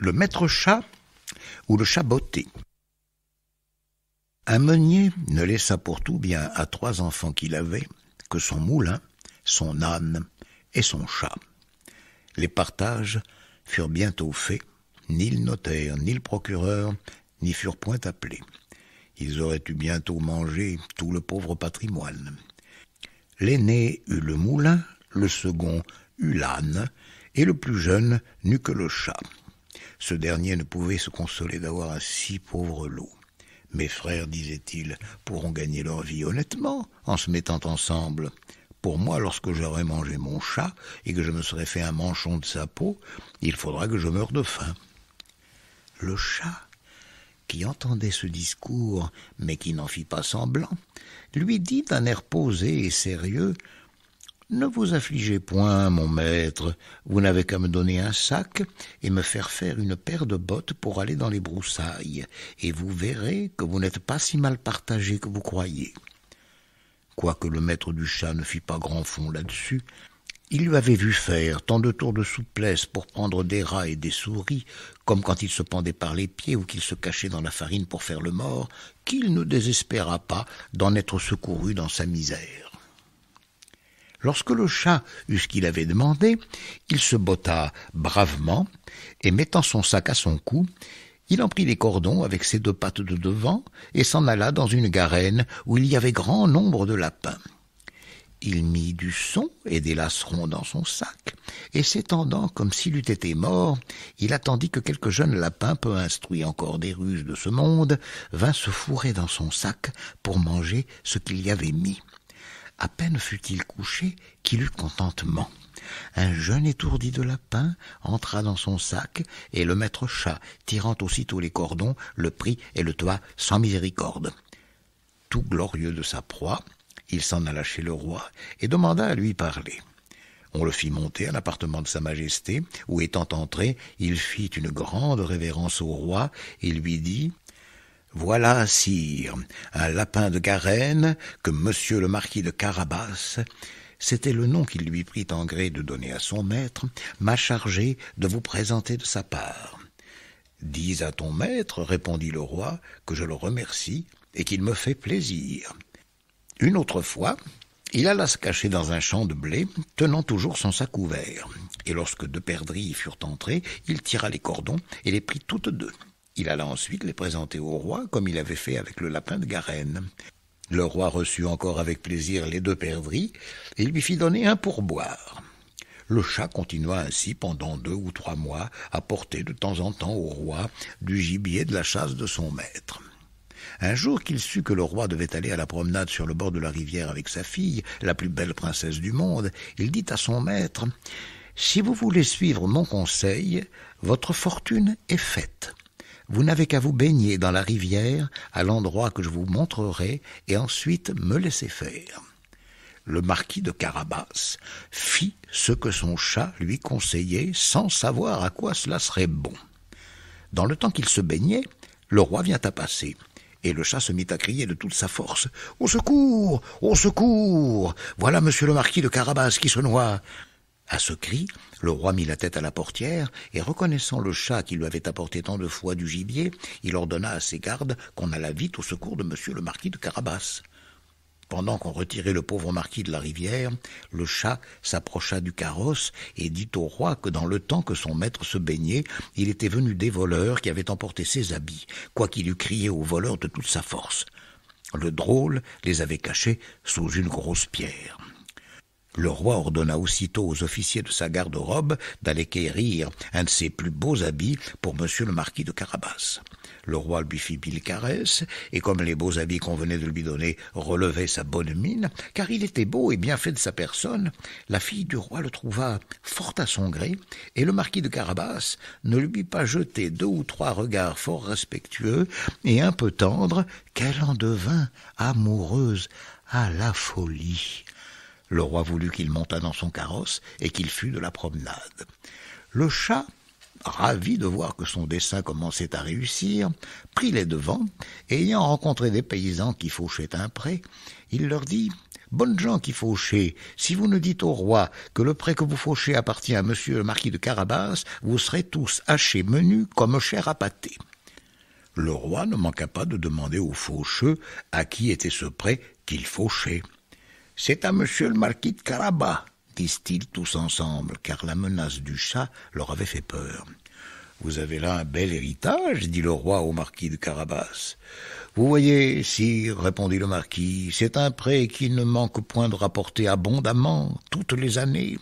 Le maître chat ou le chat botté. Un meunier ne laissa pour tout bien à 3 enfants qu'il avait que son moulin, son âne et son chat. Les partages furent bientôt faits, ni le notaire, ni le procureur n'y furent point appelés. Ils auraient eu bientôt mangé tout le pauvre patrimoine. L'aîné eut le moulin, le second eut l'âne, et le plus jeune n'eut que le chat. Ce dernier ne pouvait se consoler d'avoir un si pauvre lot. Mes frères, disait-il, pourront gagner leur vie honnêtement en se mettant ensemble. Pour moi, lorsque j'aurai mangé mon chat et que je me serai fait un manchon de sa peau, il faudra que je meure de faim. Le chat, qui entendait ce discours, mais qui n'en fit pas semblant, lui dit d'un air posé et sérieux: « Ne vous affligez point, mon maître, vous n'avez qu'à me donner un sac et me faire une paire de bottes pour aller dans les broussailles, et vous verrez que vous n'êtes pas si mal partagé que vous croyez. » Quoique le maître du chat ne fît pas grand fond là-dessus, il lui avait vu faire tant de tours de souplesse pour prendre des rats et des souris, comme quand il se pendait par les pieds ou qu'il se cachait dans la farine pour faire le mort, qu'il ne désespéra pas d'en être secouru dans sa misère. Lorsque le chat eut ce qu'il avait demandé, il se botta bravement, et mettant son sac à son cou, il en prit les cordons avec ses 2 pattes de devant et s'en alla dans une garenne où il y avait grand nombre de lapins. Il mit du son et des lacerons dans son sac, et s'étendant comme s'il eût été mort, il attendit que quelque jeune lapin, peu instruit encore des ruses de ce monde, vint se fourrer dans son sac pour manger ce qu'il y avait mis. À peine fut-il couché qu'il eut contentement. Un jeune étourdi de lapin entra dans son sac, et le maître chat, tirant aussitôt les cordons, le prit et le tua sans miséricorde. Tout glorieux de sa proie, il s'en alla chez le roi et demanda à lui parler. On le fit monter à l'appartement de sa majesté, où étant entré, il fit une grande révérence au roi et lui dit: « Voilà, sire, un lapin de Garenne que monsieur le marquis de Carabas, c'était le nom qu'il lui prit en gré de donner à son maître, m'a chargé de vous présenter de sa part. »« Dis à ton maître, répondit le roi, que je le remercie et qu'il me fait plaisir. » Une autre fois, il alla se cacher dans un champ de blé, tenant toujours son sac ouvert. Et lorsque 2 perdrix furent entrées, il tira les cordons et les prit toutes 2. Il alla ensuite les présenter au roi, comme il avait fait avec le lapin de Garenne. Le roi reçut encore avec plaisir les 2 perdrix, et lui fit donner un pourboire. Le chat continua ainsi pendant 2 ou 3 mois à porter de temps en temps au roi du gibier de la chasse de son maître. Un jour qu'il sut que le roi devait aller à la promenade sur le bord de la rivière avec sa fille, la plus belle princesse du monde, il dit à son maître: « Si vous voulez suivre mon conseil, votre fortune est faite. Vous n'avez qu'à vous baigner dans la rivière, à l'endroit que je vous montrerai, et ensuite me laisser faire. » Le marquis de Carabas fit ce que son chat lui conseillait, sans savoir à quoi cela serait bon. Dans le temps qu'il se baignait, le roi vient à passer, et le chat se mit à crier de toute sa force: « Au secours! Au secours! Voilà monsieur le marquis de Carabas qui se noie !» À ce cri, le roi mit la tête à la portière, et reconnaissant le chat qui lui avait apporté tant de fois du gibier, il ordonna à ses gardes qu'on allât vite au secours de monsieur le marquis de Carabas. Pendant qu'on retirait le pauvre marquis de la rivière, le chat s'approcha du carrosse et dit au roi que dans le temps que son maître se baignait, il était venu des voleurs qui avaient emporté ses habits, quoiqu'il eût crié aux voleurs de toute sa force. Le drôle les avait cachés sous une grosse pierre. Le roi ordonna aussitôt aux officiers de sa garde-robe d'aller quérir un de ses plus beaux habits pour monsieur le marquis de Carabas. Le roi lui fit 1000 caresses, et comme les beaux habits qu'on venait de lui donner relevaient sa bonne mine, car il était beau et bien fait de sa personne, la fille du roi le trouva fort à son gré, et le marquis de Carabas ne lui eut pas jeté 2 ou 3 regards fort respectueux et un peu tendres, qu'elle en devint amoureuse à la folie. Le roi voulut qu'il montât dans son carrosse et qu'il fût de la promenade. Le chat, ravi de voir que son dessein commençait à réussir, prit les devants, et ayant rencontré des paysans qui fauchaient un pré, il leur dit: Bonnes gens qui fauchez, si vous ne dites au roi que le pré que vous fauchez appartient à monsieur le marquis de Carabas, vous serez tous hachés menus comme chair à pâté. » Le roi ne manqua pas de demander aux faucheux à qui était ce pré qu'il fauchait. « C'est à monsieur le marquis de Carabas, disent-ils tous ensemble, car la menace du chat leur avait fait peur. « Vous avez là un bel héritage, dit le roi au marquis de Carabas. « Vous voyez, sire, répondit le marquis, c'est un pré qui ne manque point de rapporter abondamment toutes les années. »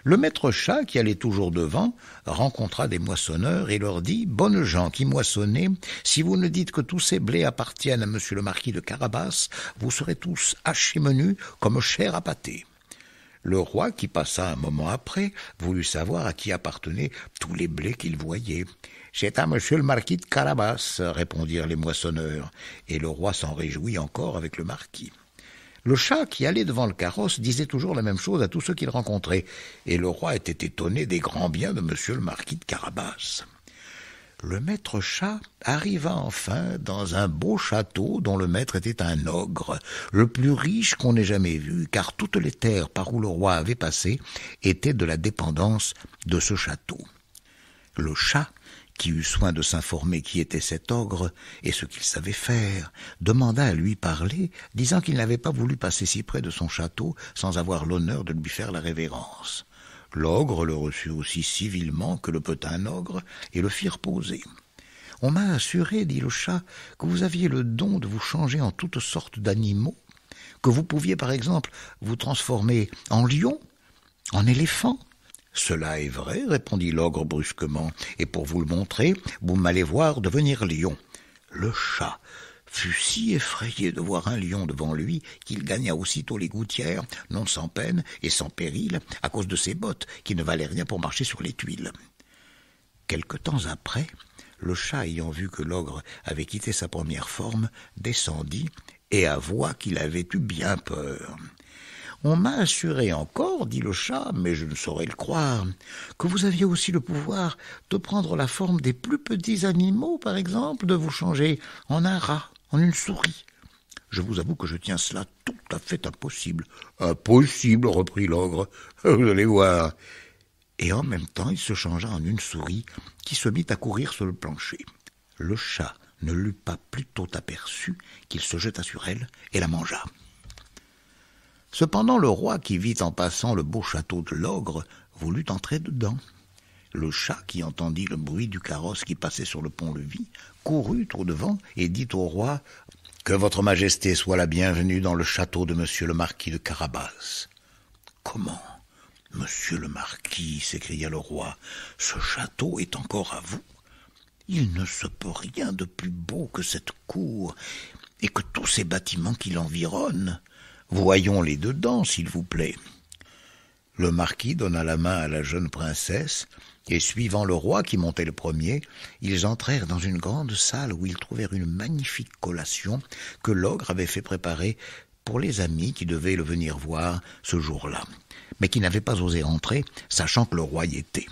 Le maître chat, qui allait toujours devant, rencontra des moissonneurs et leur dit « Bonnes gens qui moissonnez, si vous ne dites que tous ces blés appartiennent à monsieur le marquis de Carabas, vous serez tous hachés menus comme chair à pâté. » Le roi, qui passa un moment après, voulut savoir à qui appartenaient tous les blés qu'il voyait. « C'est à monsieur le marquis de Carabas, » répondirent les moissonneurs, et le roi s'en réjouit encore avec le marquis. Le chat, qui allait devant le carrosse, disait toujours la même chose à tous ceux qu'il rencontrait, et le roi était étonné des grands biens de monsieur le marquis de Carabas. Le maître chat arriva enfin dans un beau château dont le maître était un ogre, le plus riche qu'on ait jamais vu, car toutes les terres par où le roi avait passé étaient de la dépendance de ce château. Le chat, qui eut soin de s'informer qui était cet ogre et ce qu'il savait faire, demanda à lui parler, disant qu'il n'avait pas voulu passer si près de son château sans avoir l'honneur de lui faire la révérence. L'ogre le reçut aussi civilement que le peut un ogre et le fit reposer. « On m'a assuré, dit le chat, que vous aviez le don de vous changer en toutes sortes d'animaux, que vous pouviez par exemple vous transformer en lion, en éléphant. »« Cela est vrai, répondit l'ogre brusquement, et pour vous le montrer, vous m'allez voir devenir lion. » Le chat fut si effrayé de voir un lion devant lui qu'il gagna aussitôt les gouttières, non sans peine et sans péril, à cause de ses bottes qui ne valaient rien pour marcher sur les tuiles. Quelque temps après, le chat, ayant vu que l'ogre avait quitté sa première forme, descendit et avoua qu'il avait eu bien peur. « On m'a assuré encore, dit le chat, mais je ne saurais le croire, que vous aviez aussi le pouvoir de prendre la forme des plus petits animaux, par exemple, de vous changer en un rat, en une souris. Je vous avoue que je tiens cela tout à fait impossible. »« Impossible, reprit l'ogre, vous allez voir. » Et en même temps, il se changea en une souris qui se mit à courir sur le plancher. Le chat ne l'eut pas plus tôt aperçue qu'il se jeta sur elle et la mangea. Cependant, le roi, qui vit en passant le beau château de l'ogre, voulut entrer dedans. Le chat, qui entendit le bruit du carrosse qui passait sur le pont-levis, courut au-devant et dit au roi « Que votre majesté soit la bienvenue dans le château de monsieur le marquis de Carabas. »« Comment, monsieur le marquis, s'écria le roi, ce château est encore à vous? Il ne se peut rien de plus beau que cette cour et que tous ces bâtiments qui l'environnent. Voyons-les dedans, s'il vous plaît. » Le marquis donna la main à la jeune princesse, et suivant le roi qui montait le premier, ils entrèrent dans une grande salle où ils trouvèrent une magnifique collation que l'ogre avait fait préparer pour les amis qui devaient le venir voir ce jour-là, mais qui n'avaient pas osé entrer, sachant que le roi y était.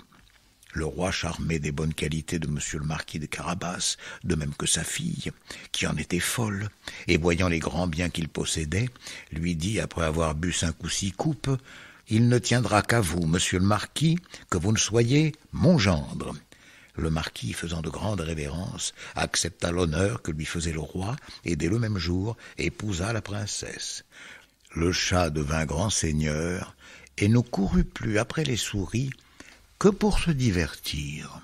Le roi, charmé des bonnes qualités de monsieur le marquis de Carabas, de même que sa fille, qui en était folle, et voyant les grands biens qu'il possédait, lui dit, après avoir bu 5 ou 6 coupes, « Il ne tiendra qu'à vous, monsieur le marquis, que vous ne soyez mon gendre. » Le marquis, faisant de grandes révérences, accepta l'honneur que lui faisait le roi, et dès le même jour épousa la princesse. Le chat devint grand seigneur, et ne courut plus après les souris que pour se divertir.